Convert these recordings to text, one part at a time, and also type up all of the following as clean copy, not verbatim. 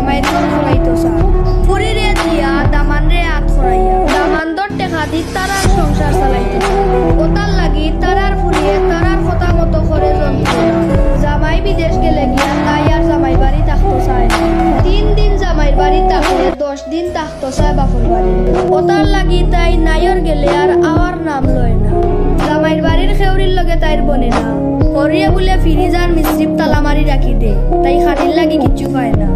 জামাইয়ের ঘর খরাইতো চা ফুরিরে দিয়া দামানরে আত খরাইয়া দামানদর টেকা দি তারার সংসার চালাইতো ওতার লাগি তারার ফুরিয়ে তারার কথা মতো করে জন্তু জামাই বিদেশ গেলে গিয়া তাই আর জামাই বাড়ি থাকতো চায় 3 দিন জামাইয়ের বাড়ি থাকলে 10 দিন থাকতো চায় বাপর বাড়ি ওতার লাগি তাই নাইর গেলে আর আওয়ার নাম লয় না জামাইয়ের বাড়ির খেউরির লগে তাইর বনে না হরিয়ে বলে ফিরিজার মিশ্রিপ তালা মারি রাখি দে তাই খাটির লাগি কিচ্ছু পায় না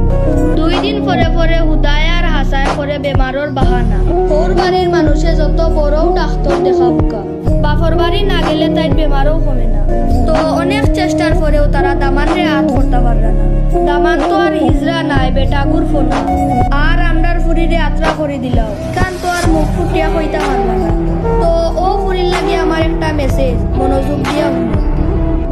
2 দিন পরে পরে হুদায় আর হাসায় করে বেমারর বাহানা ওর বাড়ির মানুষে যত বড়ও ডাক্তার দেখাবকা বাপর বাড়ি না গেলে তাই বেমারও কমে না তো অনেক চেষ্টার পরেও তারা দামানরে আত করতে পারল না দামান তো আর হিজরা নাই বেটা গুরফো না আর আমরার ফুরিরে আত্রা করে দিলাও কান তো আর মুখ ফুটিয়া কইতা পারল না তো ও ফুরির লাগি আমার একটা মেসেজ মনোযোগ দিয়া শুনো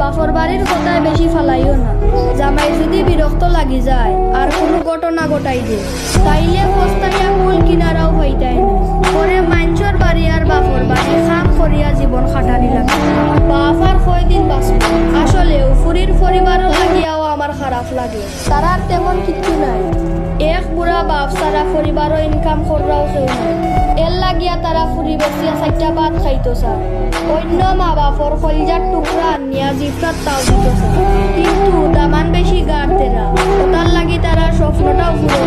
বাপর বাড়ির কথায় বেশি ফালাইও না জামাই যদি বিরক্ত লাগি যায় আর কোনো ঘটনা ঘটাই দে তাইলে পস্তাইয়া কুল কিনারাও হইতাই না পরে মাঞ্চর বাড়ি আর বাপর বাড়ি খাম করিয়া জীবন খাটানি লাগে বাপ আর কয়দিন বাঁচব আসলে ফুরির পরিবারও লাগিয়াও আমার খারাপ লাগে তারার তেমন কিচ্ছু নাই এক বুড়া বাপ সারা পরিবারও ইনকাম করাও কেউ নাই এর লাগিয়া তারা ফুরি বেসিয়া 4টা ভাত খাইতো স্যার অন্য মা বাপর কলিজার টুকরা আনিয়া জিফরাত তাও দিত স্যার কিন্তু দামান বেশি গাড় তেরা ওটার লাগি তারা স্বপ্নটাও পুরো